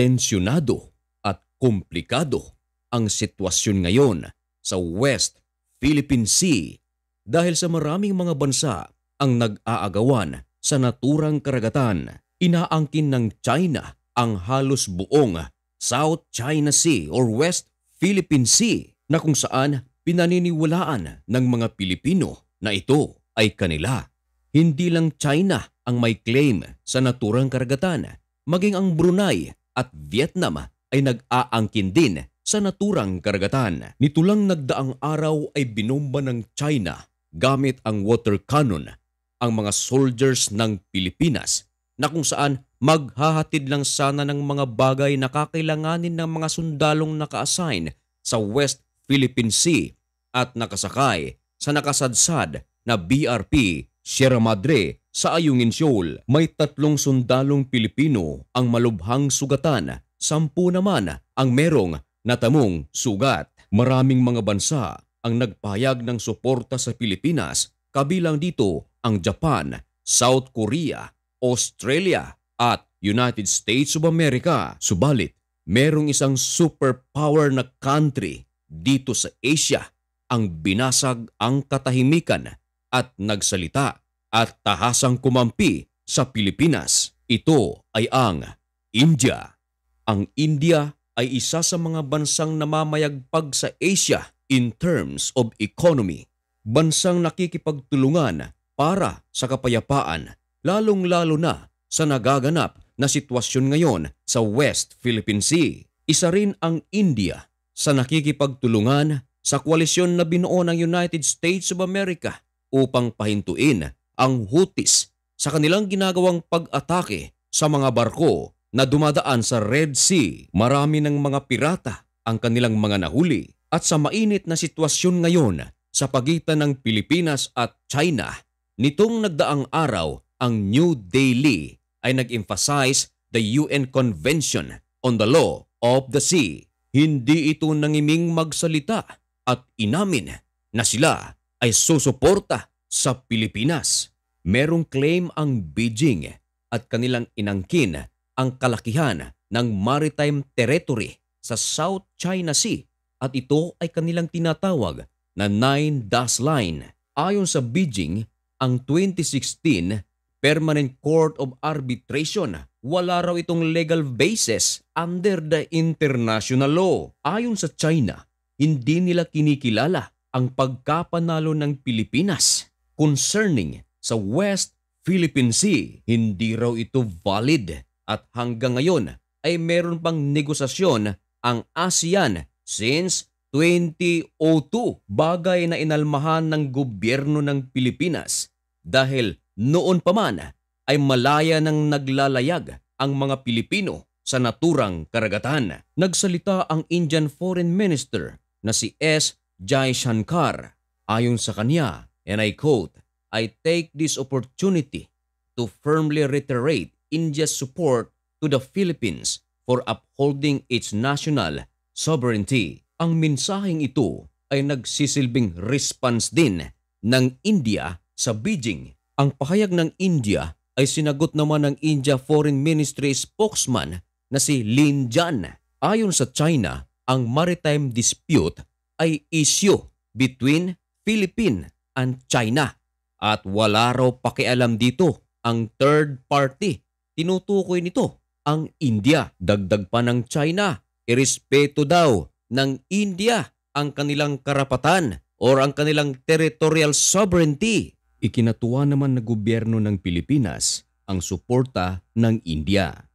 Tensyonado at komplikado ang sitwasyon ngayon sa West Philippine Sea dahil sa maraming mga bansa ang nag-aagawan sa naturang karagatan. Inaangkin ng China ang halos buong South China Sea or West Philippine Sea na kung saan pinaniniwalaan ng mga Pilipino na ito ay kanila. Hindi lang China ang may claim sa naturang karagatan, maging ang Brunei at Vietnam ay nag-aangkin din sa naturang karagatan. Nito lang nagdaang araw ay binomba ng China gamit ang water cannon ang mga soldiers ng Pilipinas na kung saan maghahatid lang sana ng mga bagay na kakailanganin ng mga sundalong naka-assign sa West Philippine Sea at nakasakay sa nakasadsad na BRP Sierra Madre sa Ayungin Shoal. May 3 sundalong Pilipino ang malubhang sugatan, 10 naman ang merong natamong sugat. Maraming mga bansa ang nagpahayag ng suporta sa Pilipinas, kabilang dito ang Japan, South Korea, Australia at United States of America. Subalit, merong isang superpower na country dito sa Asia ang binasag ang katahimikan at nagsalita at tahasang kumampi sa Pilipinas. Ito ay ang India. Ang India ay isa sa mga bansang namamayagpag sa Asia in terms of economy. Bansang nakikipagtulungan para sa kapayapaan, lalong-lalo na sa nagaganap na sitwasyon ngayon sa West Philippine Sea. Isa rin ang India sa nakikipagtulungan sa koalisyon na binuo ng United States of America upang pahintuin ang Houthis sa kanilang ginagawang pag-atake sa mga barko na dumadaan sa Red Sea. Marami ng mga pirata ang kanilang mga nahuli at sa mainit na sitwasyon ngayon sa pagitan ng Pilipinas at China, nitong nagdaang araw ang New Delhi ay nag-emphasize the UN Convention on the Law of the Sea. Hindi ito nangiming magsalita at inamin na sila ay susuporta sa Pilipinas. Merong claim ang Beijing at kanilang inangkin ang kalakihan ng maritime territory sa South China Sea at ito ay kanilang tinatawag na Nine Dash Line. Ayon sa Beijing, ang 2016 Permanent Court of Arbitration, wala raw itong legal basis under the international law. Ayon sa China, hindi nila kinikilala ang pagkapanalo ng Pilipinas concerning sa West Philippine Sea. Hindi raw ito valid at hanggang ngayon ay meron pang negosasyon ang ASEAN since 2002, bagay na inalmahan ng gobyerno ng Pilipinas dahil noon pa man ay malaya nang naglalayag ang mga Pilipino sa naturang karagatan. Nagsalita ang Indian Foreign Minister na si S. Jaishankar. Ayon sa kanya, and I quote, "I take this opportunity to firmly reiterate India's support to the Philippines for upholding its national sovereignty." Ang mensaheng ito ay nagsisilbing response din ng India sa Beijing. Ang pahayag ng India ay sinagot naman ng India Foreign Ministry spokesman na si Lin Jian. Ayon sa China, ang maritime dispute ay issue between Philippines and China at wala raw pakialam dito ang third party. Tinutukoy nito ang India. Dagdag pa ng China, irespeto daw ng India ang kanilang karapatan o ang kanilang territorial sovereignty. Ikinatuwa naman ng gobyerno ng Pilipinas ang suporta ng India.